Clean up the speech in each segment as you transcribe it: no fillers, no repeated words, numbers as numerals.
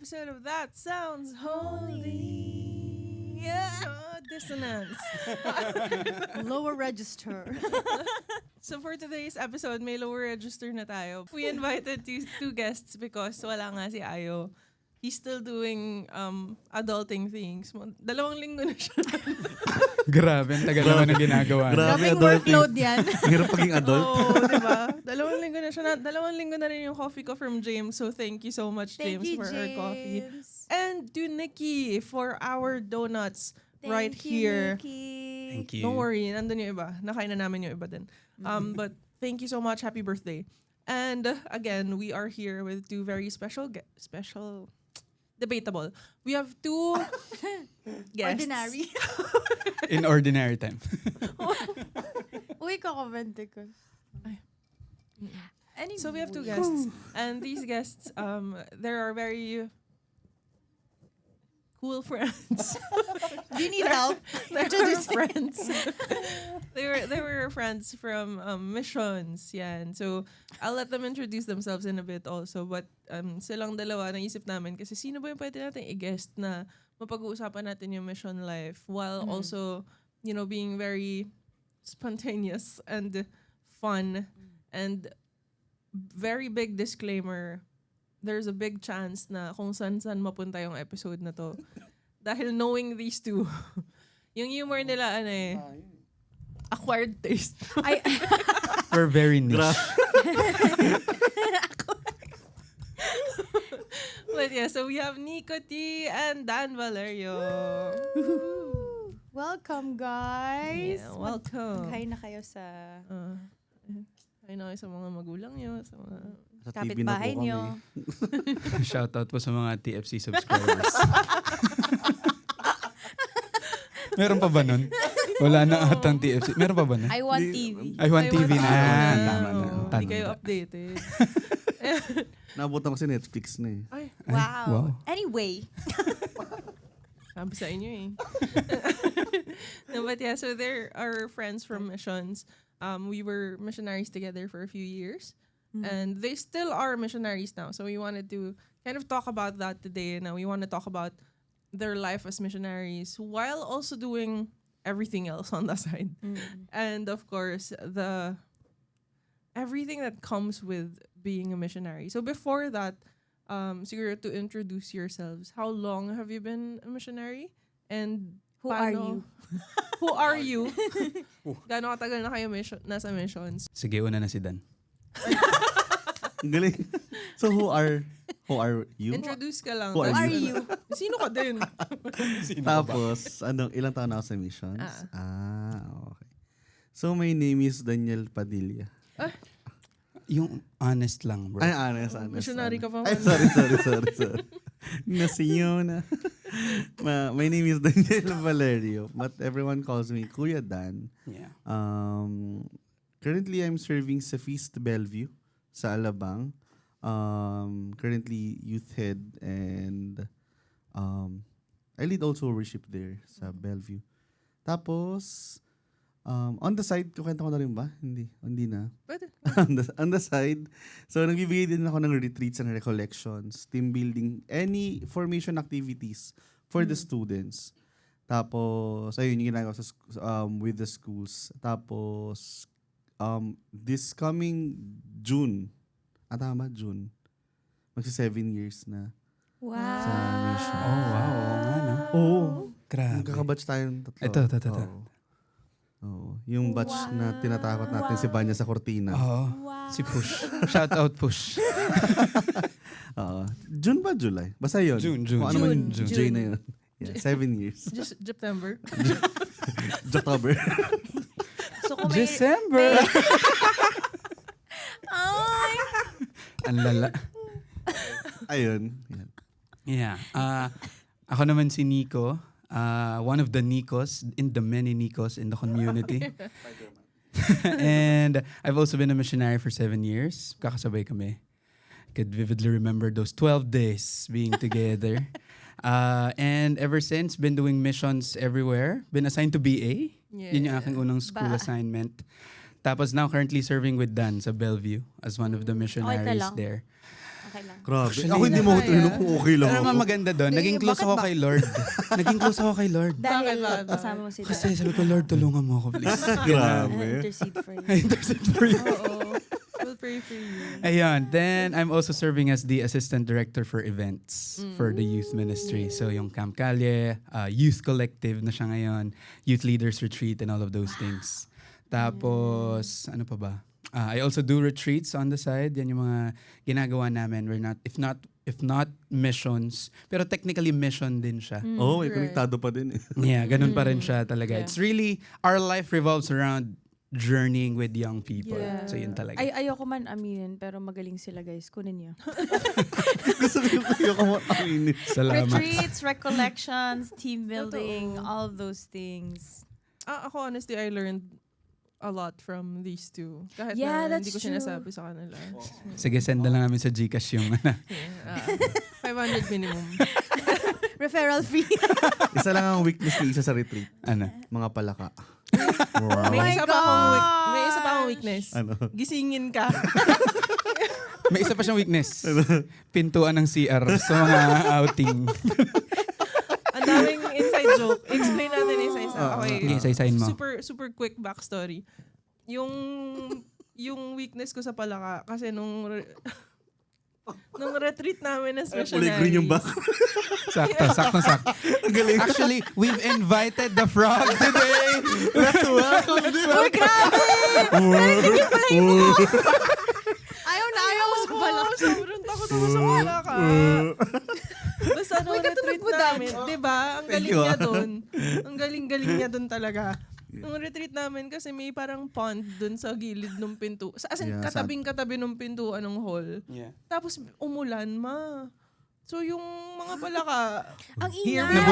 episode of That Sounds Holy. Yeah, dissonance. Lower register. So for today's episode, may lower register na tayo. We invited two guests because wala nga si Ayo. He's still doing adulting things. Dalawang linggo na siya. Grabe, ang tagal naman ang ginagawa. Grabing workload yan. Hirap paging adult. Oo, diba? Dalawang linggo na siya. Dalawang linggo na rin yung coffee ko from James. So thank you so much, Thank James, you, for our coffee. James. And to Nikki for our donuts right Thank you, here. Nikki. Thank you. Don't worry, nandun yung iba. Nakain na namin yung iba din. But thank you so much. Happy birthday. And again, we are here with two very debatable. We have two guests. Ordinary. In ordinary time. Uy, kakabente ko. Anyway. So we have two guests. And these guests, there are very cool friends. Do you need help? They were Introduce friends. they were friends from missions. Yan. So I'll let them introduce themselves in a bit also. But silang dalawa naisip namin kasi sino ba yung pwede natin i-guest na mapag-uusapan natin yung mission life while also, you know, being very spontaneous and fun. And very big disclaimer, there's a big chance na kung saan mapunta yung episode na to. Dahil knowing these two, yung humor nila, acquired taste. We're very niche. But yeah, so we have Nico T and Dan Valerio. Welcome, guys. Yeah, welcome. Kain na kayo sa Kain na kayo sa mga magulang nyo, sa mga... Sa TV na po kapitbahay kami. nyo. Shoutout po sa mga TFC subscribers. Meron pa ba nun? Wala na atang TFC. Meron pa ba nun? I want TV. I want TV na. Tama na. Hindi Tama kayo na. updated. Nabutan ko si Netflix na eh. Ay, Wow. wow. Anyway. sabi sa inyo eh. No, but yeah, so there are friends from missions. We were missionaries together for a few years. And they still are missionaries now. So we wanted to kind of talk about that today. Now we want to talk about their life as missionaries while also doing everything else on the side. And of course, everything that comes with being a missionary. So before that, siguro to introduce yourselves, how long have you been a missionary? And Who are you? Who are you? Gano'ng katagal na kayo nasa missions? Sige, una na si Dan. Ang galing. So who are you? Introduce ka lang. Who are Tapos you? Sino ka din? Tapos, ilang taon na ako sa missions? Okay. So my name is Daniel Padilla. Yung honest lang, bro. Ay, honest. Missionary ka pa Ay, man. sorry. Nasiyo na. My name is Daniel Valerio, but everyone calls me Kuya Dan. Yeah. Currently, I'm serving sa Feast Bellevue sa Alabang. Currently, youth head and I lead also worship there sa Bellevue. Tapos, on the side, kukwenta ko na rin ba? Hindi na. Pwede. on the side, so nagbibigay din ako ng retreats and recollections, team building, any formation activities for the students. Tapos, ayun yung ginagawa with the schools. Tapos, this coming June, tama, June, magsi 7 years na Wow. sa mission. Oh, wow. Oo nga, no? Oo. Grabe. Magkakabatch tayong tatlo. Ito. Oo. Yung batch na tinatakot natin si Banya sa kortina. Oo. Wow. Si Push. Shout out Push. Oo. June ba, July? Basta yun. June. Kung ano man June. J na yun. Yeah, 7 years. Just September. October. So kung may... December. Ay! Ang lala. Ayun. Yan. Yeah. Ako naman si Nico. One of the Nicos, in the many Nicos in the community. And I've also been a missionary for 7 years. Kakasabay kami. Could vividly remember those 12 days being together. And ever since, been doing missions everywhere. Been assigned to BA. Yeah. Yun yung aking unang school assignment. Tapos now currently serving with Dan sa Bellevue as one of the missionaries lang. there. Okay lang. Grabe. Actually, Ako hindi mo kaya. tinanong kung okay lang Pero ako. naman maganda doon, naging close bakit ako ba? kay Lord. Naging close ako kay Lord. Dahil Bakit? kasama mo si Kasi Dad. sabi ko, Lord, tulungan mo ako, please. Grabe. Intercede for you. I intercede for you. Oo. We'll pray for you. Ayun. Then, I'm also serving as the assistant director for events for the youth ministry. So, yung Camp Calye, youth collective na siya ngayon, youth leaders retreat and all of those things. Tapos, ano pa ba? I also do retreats on the side. Yan yung mga ginagawa namin. We're not, if not missions, pero technically mission din siya. Oh, may Right. konektado pa din eh. Yeah, ganun pa rin siya talaga. Yeah. It's really, our life revolves around journeying with young people. Yeah. So, yun talaga. Ayoko man aminin, pero magaling sila guys. Kunin niyo. Gusto ko yung aminin. Salamat. Retreats, recollections, team building, Totoo. all of those things. Ako honestly, I learned a lot from these two. Kahit Yeah, na that's hindi ko true. sinasabi sa kanila. Sige, send na lang namin sa Gcash yung Yeah, 500 minimum. Referral fee. Isa lang ang weakness ni isa sa retreat. ano. Mga palaka. May Oh my isa pa akong gosh! may isa pa akong weakness. Ano? Gisingin ka. May isa pa siyang weakness. Pintuan ng CR sa mga outing. Ang daming inside joke. Explain natin isa-isa. Okay. Sige, isa-isahin mo. Super quick backstory. Yung weakness ko sa palaka kasi nung retreat namin as Kulay missionaries. green yung back. Sakto. Ang galing. Actually, we've invited the frog today. Let's welcome Uy, grabe! Ayaw ko sa pala. Sobrang takot ako sa palaka. Basta nung retreat namin, di ba? Ang galing you, niya ah. dun. Ang galing niya dun talaga. Nung retreat namin kasi may parang pond dun sa gilid ng pinto. As in, Yeah, katabing-katabi ng pintuan ng hall. Yeah. Tapos umulan, ma. So yung mga palaka, Ang Here ingay.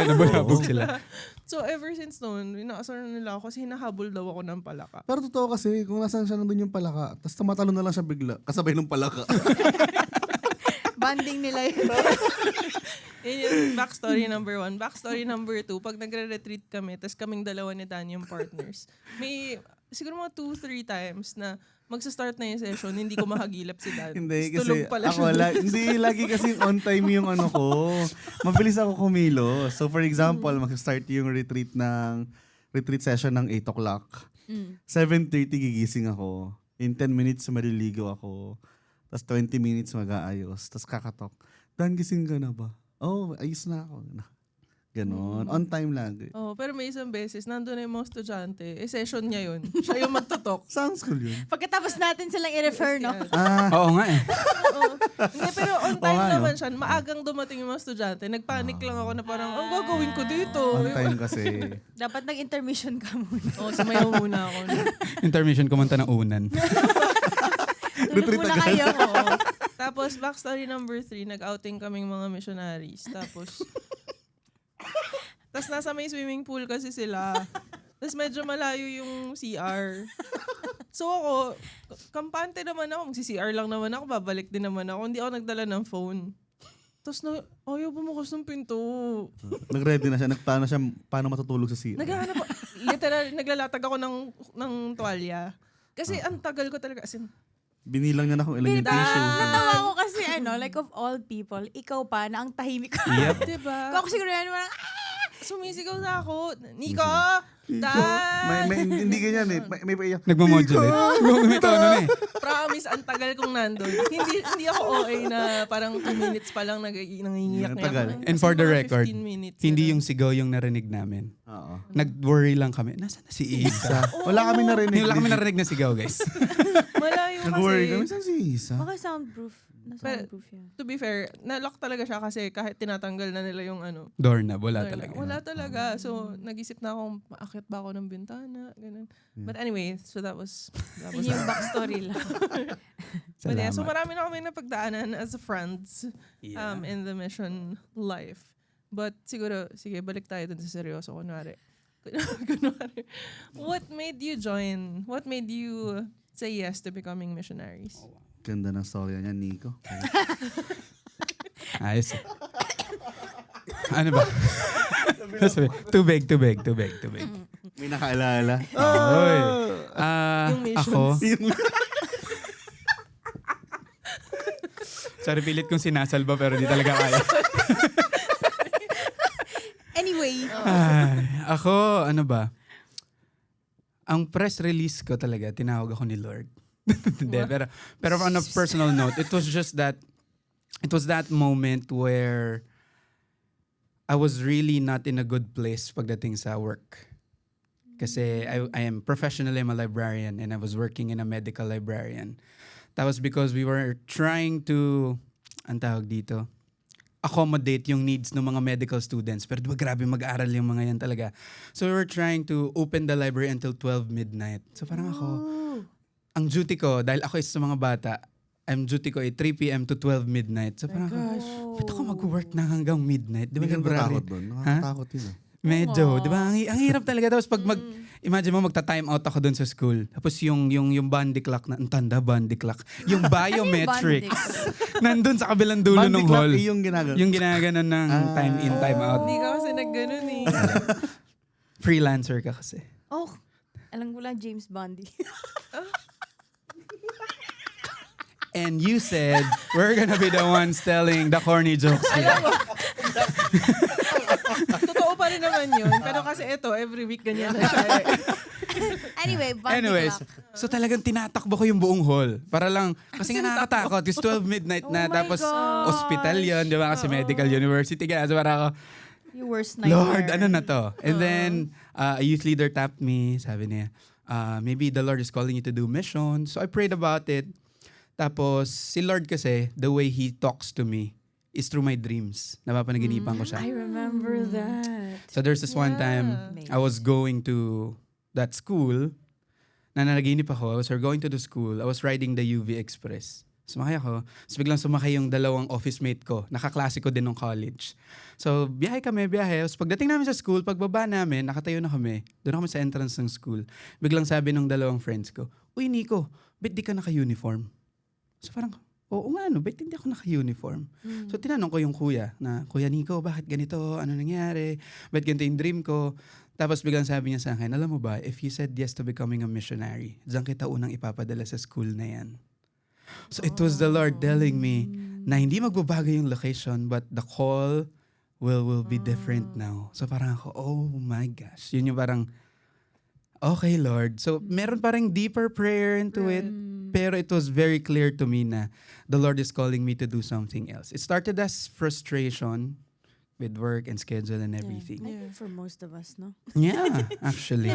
Nabulabog sila. so ever since noon, inaasar na nila ako kasi hinahabol daw ako ng palaka. Pero totoo kasi, kung nasaan siya nandun yung palaka, tapos tumatalo na lang siya bigla, kasabay ng palaka. Banding nila yun. Yun yung backstory number 1. Backstory number 2, pag nagre-retreat kami, tas kaming dalawa ni Tanya yung partners, may siguro mga 2-3 times na magsa-start na yung session, hindi ko mahagilap si Dan. Hindi, Tas tulog kasi pala ako, siya. hindi, lagi kasi on time yung ano ko. Mabilis ako kumilo. So for example, mag-start yung retreat session ng 8 o'clock. 7:30 gigising ako. In 10 minutes maliligo ako. Tapos 20 minutes mag-aayos. Tapos kakatok. Dan, gising ka na ba? Oh, ayos na ako. Ganon. On time lagi. Oh, pero may isang beses, nandun na yung mga estudyante, session niya yun. Siya yung magtutok. Saan school yun? Pagkatapos natin silang i-refer, no? Oo nga eh. Oo. Hindi, pero on time nga, no? naman siya. Maagang dumating yung mga estudyante. Nagpanic lang ako na parang, ang gagawin ko dito? On time kasi. Dapat nag-intermission ka muna. Oo, sumayaw muna ako. Intermission kumanta ng unan. Tulog muna kayo. Oo. Tapos, backstory number 3, nag-outing kaming mga missionaries. Tapos nasa may swimming pool kasi sila. Tapos medyo malayo yung CR. So ako, kampante naman ako. Magsi-CR lang naman ako. Babalik din naman ako. Hindi ako nagdala ng phone. Tapos ayaw bumukas ng pinto. Nag-ready na siya. Paano matutulog sa CR? Naghahanap, literal, naglalatag ako ng tuwalya. Kasi ang tagal ko talaga. As in, Binilang niya na kung ilan yung tissue. Natawa ko kasi, like of all people, ikaw pa na ang tahimik ko. Yep. diba? Kung ako siguro yan, parang, Sumisigaw na ako. Nico! Da! Hindi ganyan eh. May paiyak. Nagmamodulate. May tono na eh. Promise, ang tagal kong nandun. Hindi ako OA na parang 2 minutes pa lang nangingiyak Ang na tagal. ako. And Kasi for the mga record, 15 minutes hindi na. yung sigaw yung narinig namin. Oo. Nag-worry lang kami. Nasaan na si Isa? Wala kami narinig. Wala kami narinig na sigaw, guys. Malayo Nag-worry kami. kasi. Saan si Isa? baka soundproof. Na-soundproof yan. To be fair, na-lock talaga siya kasi kahit tinatanggal na nila yung Doorknob, wala door na. talaga. Wala talaga. So, nag-isip na akong maakit ba ako ng bintana. Ganun. But anyway, so that was Yun yung backstory lang. But yeah, so Salamat. marami na kami napagdaanan as friends Yeah. in the mission life. But siguro, sige, balik tayo dun sa seryoso. Kunwari, what made you join? What made you say yes to becoming missionaries? Ganda ng story niya, Nico. Ayos. Ano ba? Sabi, tubig. May nakaalala. Oy. Yung missions. Ako, Sorry, pilit kong sinasalba pero di talaga kaya. Anyway. Ako, ano ba? Ang press release ko talaga, tinawag ako ni Lord. Hindi, pero on a personal note, it was that moment where I was really not in a good place pagdating sa work. Kasi I am professionally I'm a librarian and I was working in a medical librarian. That was because we were trying to, ang tawag dito, accommodate yung needs ng mga medical students. Pero diba grabe mag-aaral yung mga yan talaga. So we were trying to open the library until 12 midnight. So parang ako, ang duty ko, dahil ako isa sa mga bata, duty ko ay 3 p.m. to 12 midnight. So parang ako, ba't ako mag-work na hanggang midnight? Di ba Hindi ka grabe? natatakot doon. Nakakatakot yun eh. Medyo, di ba? Ang hirap talaga. Tapos pag imagine mo, magta-time out ako doon sa school. Tapos yung bandy clock na, ang tanda bandy clock. Yung biometrics. Nandun sa kabilang dulo ng hall. Bandy clock yung ginagawa. Yung ginaganon ng time in, time out. Hindi ka kasi nagganon eh. Freelancer ka kasi. Oh, alam ko lang James Bondy. And you said, we're gonna be the ones telling the corny jokes here. Totoo pa rin naman yun. Pero kasi ito, every week ganyan na siya. Anyway, Bondy Anyways, clock. so talagang tinatakbo ko yung buong hall. Para lang, kasi nga nakakatakot. It's 12 midnight na. Oh my Tapos gosh. hospital yun, di ba? Kasi medical university ka. So parang ako, Your worst nightmare. Lord, ano na to? And then, a youth leader tapped me. Sabi niya, maybe the Lord is calling you to do mission. So I prayed about it. Tapos, si Lord kasi, the way He talks to me is through my dreams. Napapanaginipan ko siya. I remember that. So there's this one time, I was going to that school, na nanaginip ako. I was going to the school. I was riding the UV Express. Sumakay ako. So biglang sumakay yung dalawang office mate ko. Nakaklase ko din ng college. So biyahe kami. So pagdating namin sa school, pagbaba namin, nakatayo na kami. Doon kami sa entrance ng school. Biglang sabi ng dalawang friends ko, "Uy Nico, ba't di ka naka-uniform?" So parang, oo nga no, ba't hindi ako naka-uniform? So tinanong ko yung kuya na, "Kuya Nico, bakit ganito? Ano nangyari? Ba't ganito yung dream ko?" Tapos biglang sabi niya sa akin, "Alam mo ba, if you said yes to becoming a missionary, diyan kita unang ipapadala sa school na yan." So it was the Lord telling me na hindi magbabago yung location but the call will be different now. So parang ako, oh my gosh. Yun yung parang, okay Lord. So meron parang deeper prayer into it. Pero it was very clear to me na the Lord is calling me to do something else. It started as frustration with work and schedule and everything. I think for most of us, no? Yeah, actually.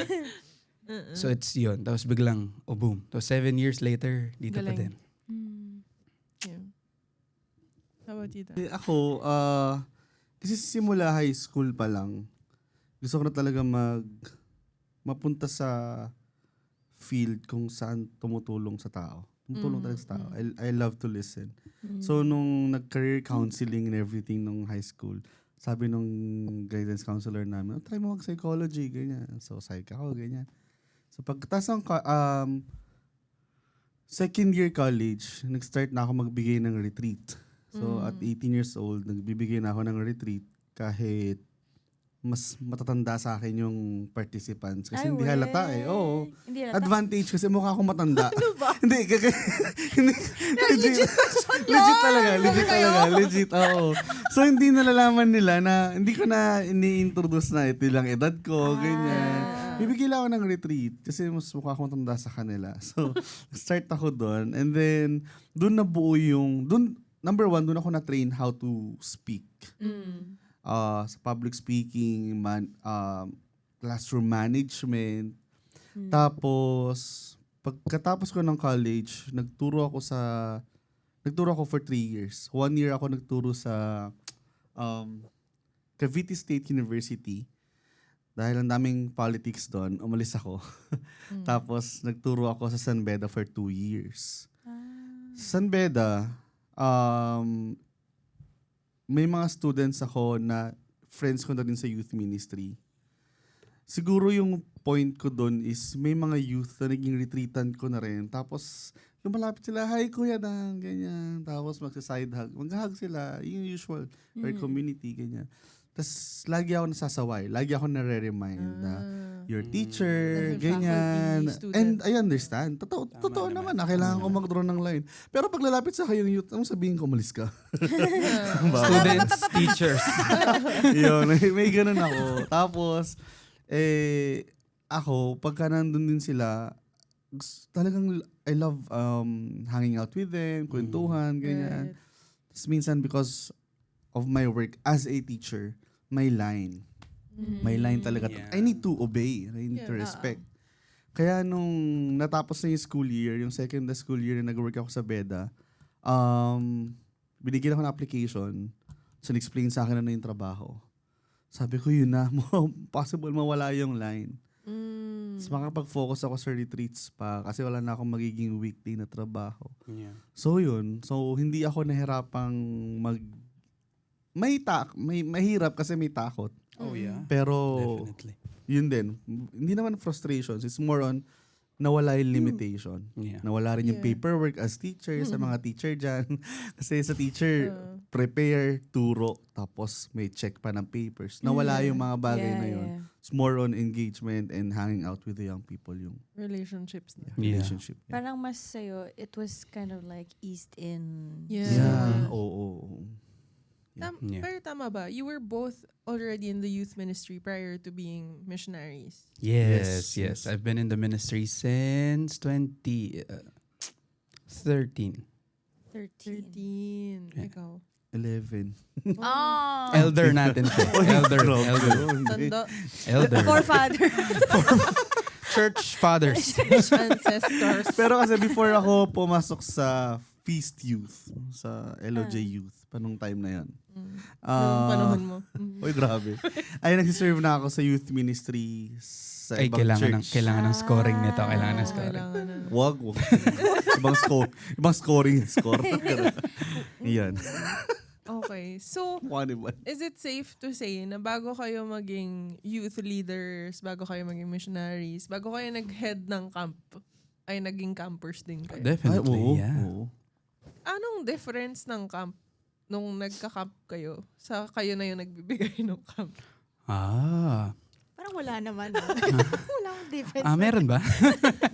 So it's yun. Tapos biglang, oh boom. So 7 years later, dito pa Galing. din. Yeah. How about you, Dan? Ako, kasi simula high school pa lang, gusto ko na talaga mapunta sa field kung saan tumutulong sa tao. Tumutulong talaga sa tao. I love to listen. So, nung nag-career counseling and everything nung high school, sabi nung guidance counselor namin, try mo mag-psychology, ganyan. So, psych ako, ganyan. So, pagkatapos ng second year college, nag-start na ako magbigay ng retreat. So, at 18 years old, nagbibigay na ako ng retreat kahit mas matatanda sa akin yung participants. Kasi hindi halata eh. Oo. Hindi halata. Advantage kasi mukha akong matanda. Hindi, hindi. Legit talaga. Legit, oo. So, hindi nalalaman nila na, hindi ko na ini-introduce na ito lang edad ko, ganyan. Bibigyan lang ako ng retreat kasi mas mukha akong matanda sa kanila. So, start ako doon. And then, doon nabuo yung, number one, doon ako na-train how to speak. Sa public speaking, classroom management. Tapos, pagkatapos ko ng college, nagturo ako for 3 years. 1 year ako nagturo sa Cavite State University. Dahil ang daming politics doon, umalis ako. Tapos, nagturo ako sa San Beda for 2 years. San Beda, may mga students ako na friends ko na rin sa youth ministry. Siguro yung point ko doon is may mga youth na naging retreatant ko na rin. Tapos lumalapit sila, "Hi Kuya Dang," ganyan. Tapos magsa-side hug. Mag-hug sila, yung usual, our community, ganyan. Tapos lagi ako nasasaway. Lagi ako nare-remind na your teacher, Faculty, ganyan. student. And I understand. Totoo naman na kailangan ko mag-draw ng line. Pero pag lalapit sa kayo yung youth, anong sabihin ko, umalis ka? Students, teachers. Yun, may ganun ako. Tapos, ako, pagka nandun din sila, talagang I love hanging out with them, kwentuhan, ganyan. Right. Tapos minsan because of my work as a teacher, may line. May line talaga. Yeah. I need to obey. I need to respect. Kaya nung natapos na yung school year, yung second na school year na nag-work ako sa BEDA, binigyan ako ng application. So, explain sa akin na yung trabaho. Sabi ko, yun na. Possible mawala yung line. Tapos makapag-focus ako sa retreats pa kasi wala na akong magiging weekday na trabaho. Yeah. So, yun. So, hindi ako nahirapang may mahirap kasi may takot. Oh yeah. Pero, Definitely. yun din. Hindi naman frustrations. It's more on nawala yung limitation. Yeah. Nawala rin yung Yeah. paperwork as teacher sa mga teacher dyan. Kasi sa teacher, prepare, turo, tapos may check pa ng papers. Nawala yung mga bagay na yun. It's more on engagement and hanging out with the young people yung Relationships na. Yeah. relationship. Yeah. Parang mas sa'yo, it was kind of like eased in. Yeah. Oo. Yeah. Pero tama ba? You were both already in the youth ministry prior to being missionaries. Yes, Yes, yes. yes. I've been in the ministry since 2013. 13. 13. Yeah. Ikaw. 11. Oh! Elder natin siya. Elder. Tanda. Elder. Forefather. Church fathers. Ancestors. Pero kasi before ako pumasok sa Feast Youth, sa LOJ Youth, panong time na yun. Noong panahon mo. Oy, grabe. Ay, nagsiserve na ako sa youth ministry sa Ay, ibang church. kailangan ng scoring nito. Kailangan ng scoring. Kailangan na. Wag. Ibang scoring. Score. Yan. Okay. So, Ano ba? is it safe to say na bago kayo maging youth leaders, bago kayo maging missionaries, bago kayo nag-head ng camp, ay naging campers din kayo? Definitely, yeah. Oo. Anong difference ng camp nung nagka-camp kayo sa kayo na yung nagbibigay ng camp? Parang wala naman. Wala akong difference. Meron ba?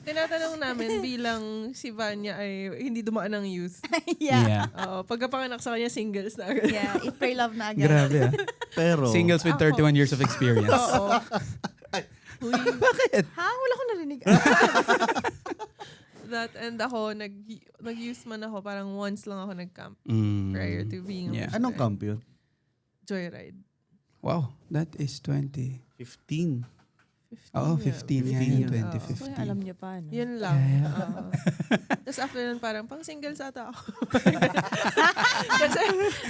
Tinatanong namin bilang si Vanya ay hindi dumaan ng youth. Yeah. Pagkapanganak sa kanya, singles na agad. Yeah, eat, pray, love na agad. Grabe ah. Pero, Singles with 31 years of experience. Oo. Uy, Ha? Wala akong narinig. that and ako, nag-youth man ako, parang once lang ako nag-camp prior to being a Yeah. missionary. anong camp yun? Joyride. Wow, that is 20. 15. Oo, 15 yan yung So, 2015. alam niya pa, no? Yun lang. Yeah. Tapos after nun, parang pang singles ata ako. Kasi,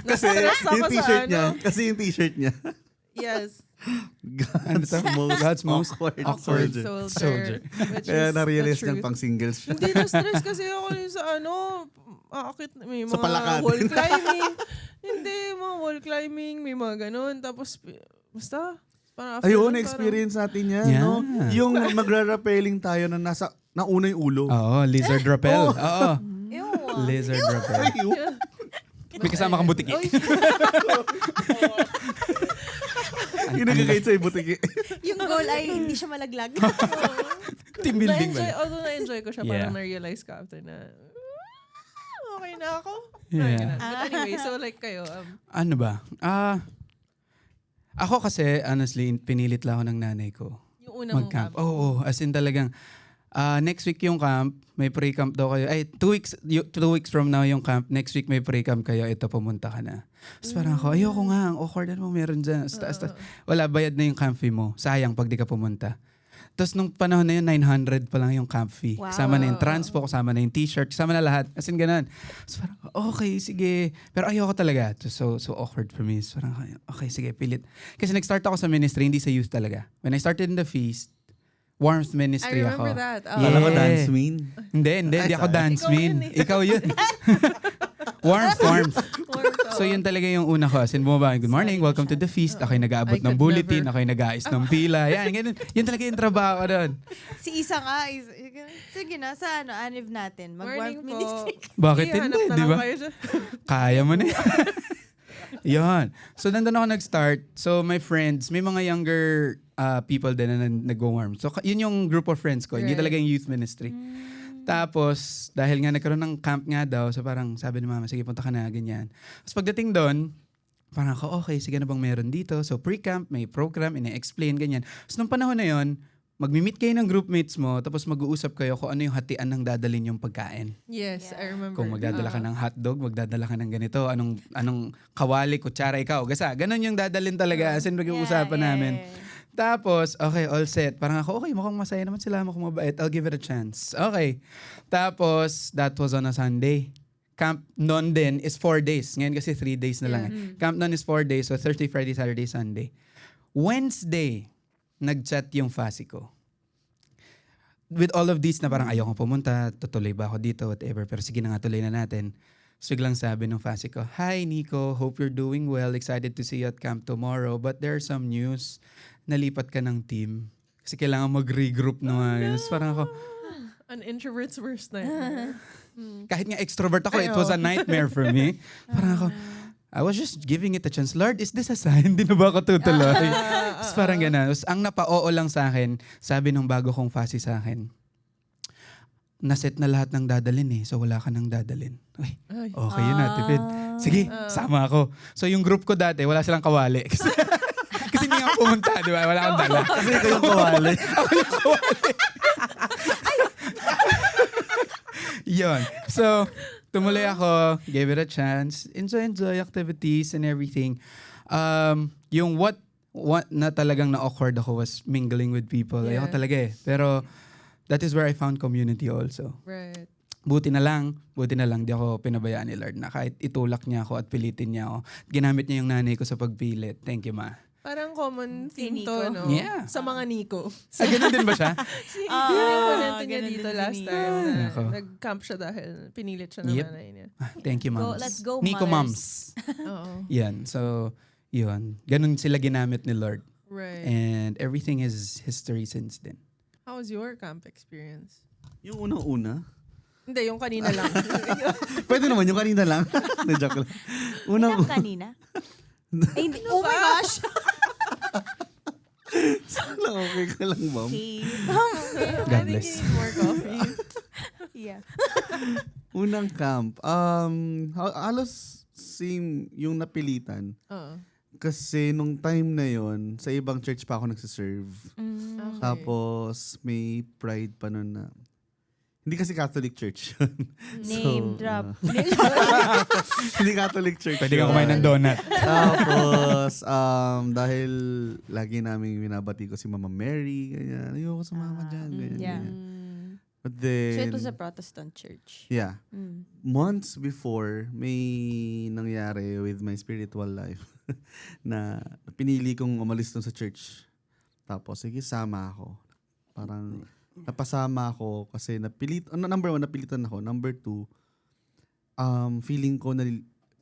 Kasi na-stress ako yung sa t-shirt ano. niya. Kasi yung t-shirt niya. Yes. Ano to? God's most awkward awkward soldier. soldier. Which Kaya is na-realize the niyang truth. pang singles siya. Hindi na-stress kasi ako yung sa aakit, may Sa mga palakad. wall climbing. Hindi, mga wall climbing, may mga ganun. Tapos, basta, parang after Ayun, nun, experience natin yan, Yeah. no? Yung magra-rappelling tayo na nauna yung ulo. Oo, lizard rappel. Oo. Ew. Lizard rappel. Parang, May kasama kang butiki. Oy, Yung nagkakait sa butiki. Yung goal ay hindi siya malaglag. Team building ba? although na-enjoy ko siya, Yeah. parang na-realize ko after na, okay na ako. Yeah. Ganun. But anyway, so like kayo, Ano ba? Ako kasi, honestly, pinilit lang ako ng nanay ko. yung una mong Mag-camp. camp. Oo, as in talagang, next week yung camp, may pre-camp daw kayo. Ay, 2 weeks from now yung camp, next week may pre-camp kayo, ito pumunta ka na. Tapos parang ako, ayoko nga, ang awkward mo meron dyan. Wala, bayad na yung camp fee mo. Sayang pag di ka pumunta. Tapos nung panahon na yun, 900 pa lang yung camp fee. Wow. Kasama na yung transpo, kasama na yung t-shirt, kasama na lahat. As in ganun. Tapos parang, okay, sige. Pero ayoko talaga. So awkward for me. So parang, okay, sige, pilit. Kasi nag-start ako sa ministry, hindi sa youth talaga. When I started in the feast, warmth I ministry remember ako. that. Yeah. Alam ko dance mean. Hindi ako dance Ikaw min. yun eh. Ikaw yun. warmth. So yun talaga yung una ko. As in, bumaba, good morning, welcome to the feast. Ako'y nag-aabot I ng could bulletin, never. ako'y nag-aayos ng pila. Yan, ganun. Yun talaga yung trabaho ko doon. Si Isa nga. Sige na, sa Aniv natin. Morning Mag-warmth po. ministry. Bakit Hanap hindi, na di lang ba? kayo dyan. Kaya mo na yan. Yun. So, nandun ako nag-start. So, my friends, may mga younger people din na nag-warm. So, yun yung group of friends ko. Hindi Right. talaga yung youth ministry. Tapos, dahil nga nagkaroon ng camp nga daw, so parang sabi ni mama, sige, punta ka na, ganyan. Tapos pagdating doon, parang ako, okay, sige na bang meron dito? So, pre-camp, may program, ina-explain, ganyan. So, nung panahon na yun, magmi-meet kayo ng groupmates mo, tapos mag-uusap kayo kung ano yung hatian ng dadalhin yung pagkain. Yes, I remember. Kung magdadala ka ng hotdog, magdadala ka ng ganito, anong kawali, kutsara, ikaw, gasa. Ganon yung dadalhin talaga, as in mag-uusapan namin. Tapos, okay, all set. Parang ako, okay, mukhang masaya naman sila, mukhang mabait. I'll give it a chance. Okay. Tapos, that was on a Sunday. Camp noon din is 4 days. Ngayon kasi 3 days na lang. Camp noon is 4 days. So, Thursday, Friday, Saturday, Sunday. Wednesday, nag-chat yung Fasi ko. With all of these na parang ayoko pumunta, tutuloy ba ako dito, whatever. Pero sige na nga, tuloy na natin. So, biglang sabi ng Fasi ko, "Hi, Nico. Hope you're doing well. Excited to see you at camp tomorrow. But there's some news. Nalipat ka ng team. Kasi kailangan mag-regroup na nga." Tapos parang ako, An introvert's worst nightmare. kahit nga extrovert ako, it was a nightmare for me. Parang ako, I was just giving it a chance. Lord, is this a sign? Hindi na ba ako tutuloy? Tapos parang gano'n. Tapos ang napa-oo lang sa akin, sabi nung bago kong Fasi sa akin, naset na lahat ng dadalin eh. So wala ka nang dadalin. Uy, Ay. okay yun na, tipid. Sige, sama ako. So yung group ko dati, wala silang kawali. Kasi hindi nga pumunta, di ba? Wala akong dala. Kasi ito yung kawali. Yun. So, tumuloy ako, gave it a chance, enjoy activities and everything. Yung what na talagang na-awkward ako was mingling with people. Yeah. Ayoko talaga eh. Pero, that is where I found community also. Right. Buti na lang, di ako pinabayaan ni Lord na kahit itulak niya ako at pilitin niya ako. Ginamit niya yung nanay ko sa pagpilit. Thank you, Ma. Parang common Si theme Nico. to, no? Yeah. Sa mga Nico. Ah, ganun din ba siya? Yun yung panento niya ganun dito din si last Nico. time na Nako. nag-camp siya dahil pinilit siya ng Yep. nanay niya. Thank you, Moms. Let's go, Nico mothers. Moms. Oo. Yan. So, yun. Ganun sila ginamit ni Lord. Right. And everything is history since then. How was your camp experience? Yung unang-una, Hindi, yung kanina lang. pwede naman yung kanina lang. Na-joke lang. Ilang kanina? Ay, hindi. Oh my gosh! Sana okay ka lang, ma'am. Okay. God I think bless. you need more coffee. Yeah. Unang camp, halos same yung napilitan. Oo. Kasi nung time na yon sa ibang church pa ako nagsiserve. Okay. Tapos may pride pa nun na, hindi kasi Catholic church yun. Name drop. Hindi Catholic church Pwede kang yun. kumain ng donut. Tapos, dahil lagi namin binabati ko si Mama Mary, ganyan, ayoko sa mama dyan, ganyan, yeah. ganyan. But So then, it was a Protestant church. yeah, Mm. months before, may nangyari with my spiritual life na pinili kong umalis dun sa church. Tapos, sige, sama ako. Parang, napasama ako kasi number 1, napilitan ako. Number 2, feeling ko na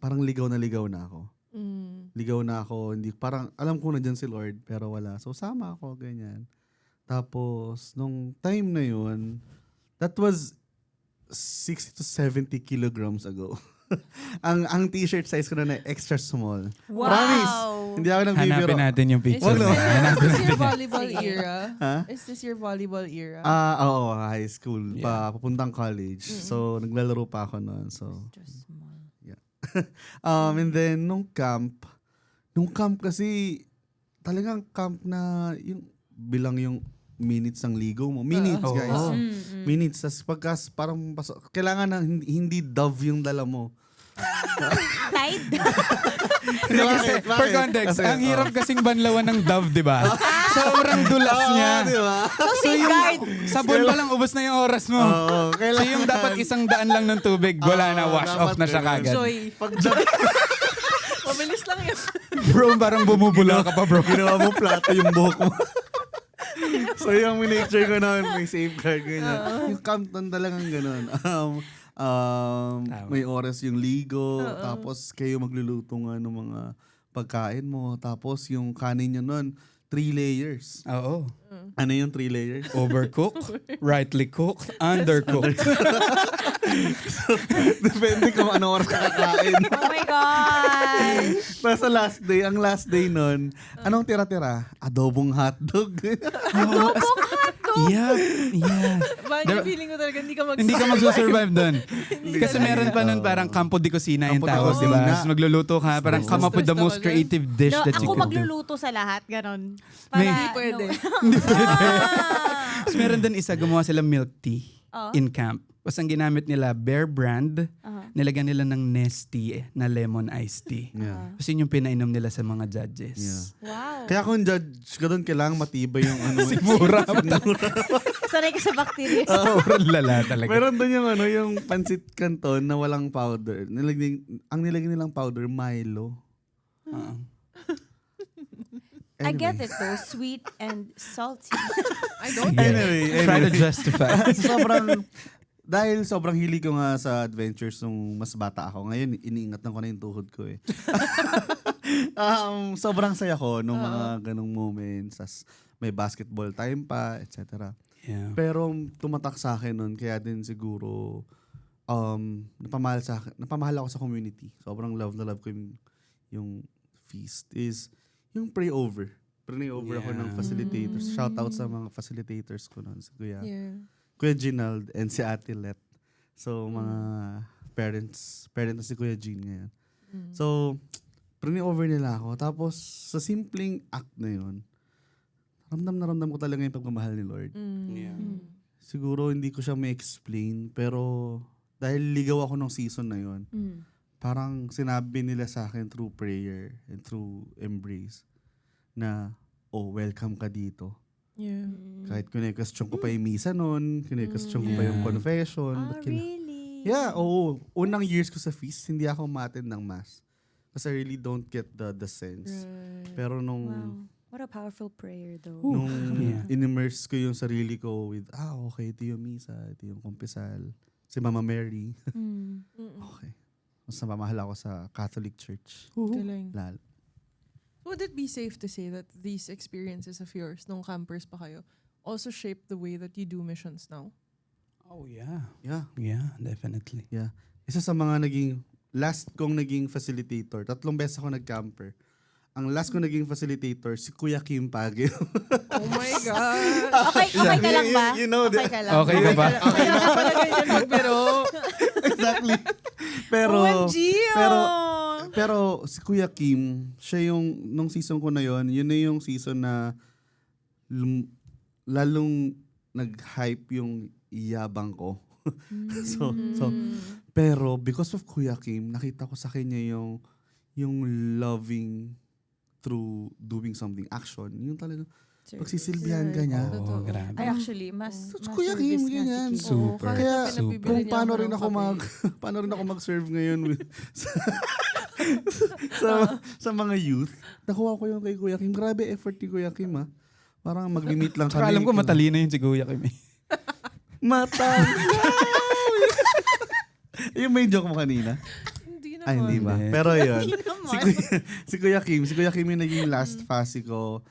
parang ligaw na ako. Mm. Ligaw na ako, hindi, parang alam ko na dyan si Lord, pero wala. So, sama ako, ganyan. Tapos, nung time na yun, that was 60 to 70 kilograms ago. ang t-shirt size ko na extra small. Wow! Promise! Hindi ako nang bibiro. Hanapin natin yung Is picture. this, Wag Hanapin is this natin. your volleyball Sige. era? Ha? Is this your volleyball era? Oo, high school. Yeah. Papuntang college. So, naglalaro pa ako noon. So, Just small. and then, nung camp kasi, talagang camp na, yung, bilang yung minutes ng ligo mo. Minutes, Oo. guys. Oo. Minutes. Tas parang, kailangan na hindi dove yung dala mo. Tide? Hindi kasi, for context, ang hirap kasing banlawan ng Dove, di ba? Sobrang dulas niya. Di ba? So safeguard. Sabon pa lang, ubos na yung oras mo. Oo, So kailangan. yung dapat 100 lang ng tubig, wala na, wash off dapat na siya ganun. kagad. Joy. Pag Mabilis lang yun. Bro, parang bumubula ka pa, bro. ginawa mo plato yung buhok mo. So yung miniature ko noon, may safeguard ganyan. Yung camp doon talagang ganun. May oras yung ligo, tapos kayo magluluto nga ng mga pagkain mo, tapos yung kanin nyo noon, 3 layers. Oo. Ano yung 3 layers? Overcooked, rightly cooked, undercooked. Depende kung ano oras ka kakain. Oh my gosh! Tapos sa ang last day nun, anong tira-tira? Adobong hotdog. Yeah. Bakit There- feeling ko talaga hindi ka Hindi ka magsusurvive doon. Kasi ka meron pa nun parang campo de cocina yung Campo de tawag, di ba? Cocina. Tapos magluluto ka, parang Oo. come up with the Stress most talaga. creative dish No, that you ako could do. magluluto sa lahat, ganon. May- Hindi pwede. Hindi pwede. Ah. Tapos meron din isa, gumawa sila milk tea Oh. in camp. Tapos ang ginamit nila, Bear Brand, nilagyan nila ng Nestea na lemon iced tea. Yeah. Tapos yun yung pinainom nila sa mga judges. Yeah. Wow. Kaya kung judge ka doon, kailangan matibay yung ano. Sigura. Sanay ka sa bacteria. Sobrang lala talaga. Meron doon yung ano, yung pancit canton na walang powder. Ang nilagyan nilang powder, Milo. Oo. I get it though, sweet and salty. I don't. Anyway. Try to justify. Dahil sobrang hili ko nga sa adventures nung mas bata ako. Ngayon, iniingatan ko na yung tuhod ko eh. Sobrang saya ko nung mga ganong moments. May basketball time pa, etc. Yeah. Pero tumatak sa akin nun, kaya din siguro napamahal ako sa community. Sobrang love na love ko yung feast is yung pray over. Pray over ako ng facilitators. Shout out sa mga facilitators ko nun. Si Kuya Ginald and si Ate Let. So, mga parents na si Kuya Jean ngayon. So, pray over nila ako. Tapos, sa simpleng act na yun, ramdam ko talaga yung pagmamahal ni Lord. Yeah. Siguro hindi ko siya ma-explain, pero dahil ligaw ako nung season na yun, parang sinabi nila sa akin through prayer and through embrace na, welcome ka dito. Yeah. Kahit kine-question ko pa yung misa nun, kine-question ko pa yung Yeah. confession. Oh, ba't really? Yeah, oo. Unang years ko sa feast, hindi ako ma-attend ng mass. Kasi I really don't get the sense. Right. Pero nung Wow. What a powerful prayer though. nung Yeah. in-immerse ko yung sarili ko with, okay, ito yung misa, ito yung kumpisal, si Mama Mary. Okay. Mas napamahal ako sa Catholic Church. Galing. Lalo. Would it be safe to say that these experiences of yours, nung campers pa kayo, also shaped the way that you do missions now? Oh, yeah. Yeah. Yeah, definitely. Yeah. Isa sa mga last kong naging facilitator, 3 beses ako nag-camper. Ang last kong naging facilitator, si Kuya Kim Pagyo. Oh my God! Okay ka lang ba? You know okay that. ka lang. Okay ka ba? Kaya ka pala ganyan magbiro. Exactly. Pero, OMG! pero si Kuya Kim, siya yung, nung season ko na yun na yung season na lalong nag-hype yung iyabang ko. so, pero because of Kuya Kim, nakita ko sa kanya yung loving through doing something, action. Yung talagang pagsisilbihan ka niya. Oh, Totoo. grabe. Ay, actually, mas Kuya Kim, service nga ganyan. si Kim. Super. Kaya pinabibili kung niya paano ako rin ng ako kape. paano rin ako mag-serve ngayon sa mga youth. Nakuha ko yung kay Kuya Kim. Grabe effort ni Kuya Kim ha. Parang mag-meet lang Tsaka kami. alam ko matalino yun si Kuya Kim. Yung may joke mo kanina? Hindi naman. Ay, hindi ba? Hindi. Pero yun. Hindi naman. si Kuya Kim yung naging last fasi ko.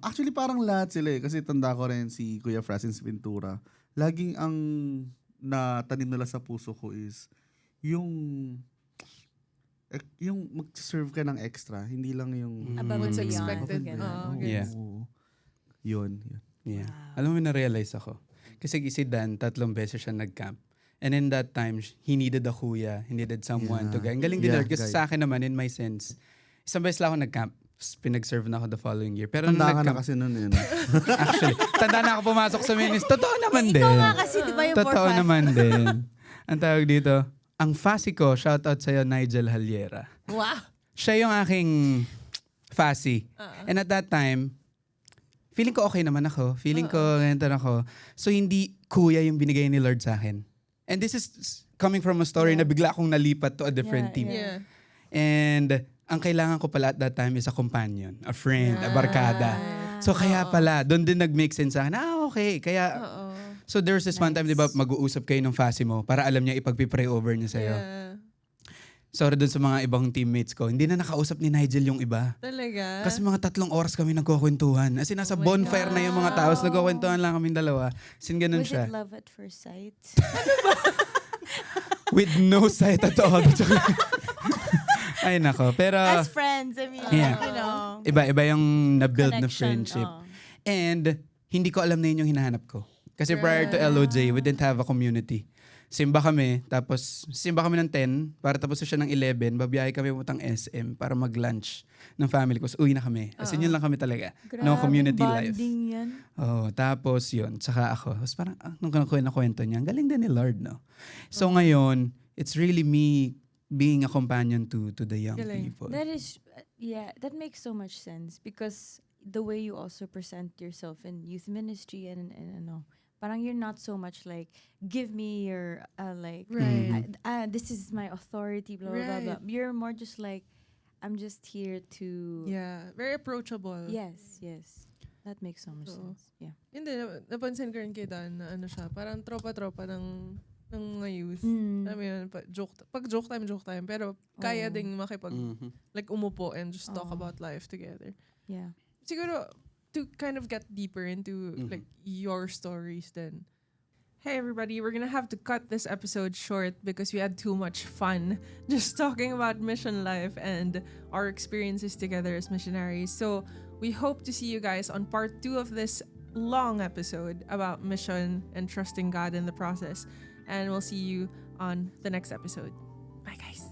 Actually, parang lahat sila eh. Kasi tanda ko rin si Kuya Francis Ventura. Laging ang natanim nila sa puso ko is yung mag-serve ka ng extra. Hindi lang yung Above What's and beyond. expected. Ganun. Okay. Yeah. Oo. Yun. Yeah. Wow. Alam mo, na-realize ako. Kasi si Dan, 3 beses siya nag-camp. And in that time, he needed a kuya. He needed someone to Yeah. guide. Ang galing din Yeah, Lord. Kasi guide. sa akin naman, in my sense, isang beses lang ako nag-camp. Tapos pinag-serve na ako the following year. Pero nung Tanda ka na nag-camp, kasi nun yun. actually, tanda na ako pumasok sa ministry. Totoo naman din. Ikaw nga kasi, di ba yung 4-5? Totoo naman din. Ang tawag dito, ang Fasi ko, shoutout sa'yo, Nigel Haliera. Wow! Siya yung aking Fasi. And at that time, feeling ko okay naman ako. Feeling ko ganito na ako. So hindi kuya yung binigay ni Lord sa akin. And this is coming from a story na bigla akong nalipat to a different team. Yeah. And ang kailangan ko pala at that time is a companion, a friend, a barkada. So kaya pala, doon din nag-make sense sa akin. Okay. Kaya, so there's this one time, di ba, mag-uusap kayo ng Fasi mo para alam niya ipag-pray over niya sa'yo. Yeah. Sorry dun sa mga ibang teammates ko. Hindi na nakausap ni Nigel yung iba. Talaga? Kasi mga 3 oras kami nagkukwentuhan. As in, nasa Oh my bonfire na yung mga tao. So, nagkukwentuhan lang kaming dalawa. As in, ganun Was siya. it love at first sight? With no sight at all. Ay, nako. Pero, As friends, I mean, Yeah. you know. iba-iba yung na-build na Connection, friendship. oh. And, hindi ko alam na yun yung hinahanap ko. Kasi prior to LOJ, we didn't have a community. Simba kami ng 10, para tapos na siya ng 11, babiyahe kami putang SM para mag-lunch ng family ko. So, uwi na kami. As in, yun lang kami talaga. No Grabing community life. bonding yan. Oh, tapos yun, saka ako. Tapos parang, nung kwento niya, ang galing din ni Lord, no? So ngayon, it's really me being a companion to the young Galing. people. That is, that makes so much sense because the way you also present yourself in youth ministry and parang you're not so much like, give me your, like, Right. this is my authority, blah, blah, blah, blah. You're more just like, I'm just here to, Yeah, very approachable. yes. That makes so much Oo. sense. Yeah. Hindi, napansin ko rin kay Dan na ano siya, parang tropa-tropa ng mga youth. Mm. Alam mo yun, pag joke time, pero kaya Oo. ding makipag, Mhm. like umupo and just talk Oo. about life together. Yeah. Siguro, to kind of get deeper into Mhm. like your stories then. Hey everybody, we're gonna have to cut this episode short because we had too much fun just talking about mission life and our experiences together as missionaries. So we hope to see you guys on part 2 of this long episode about mission and trusting God in the process. And we'll see you on the next episode. Bye guys.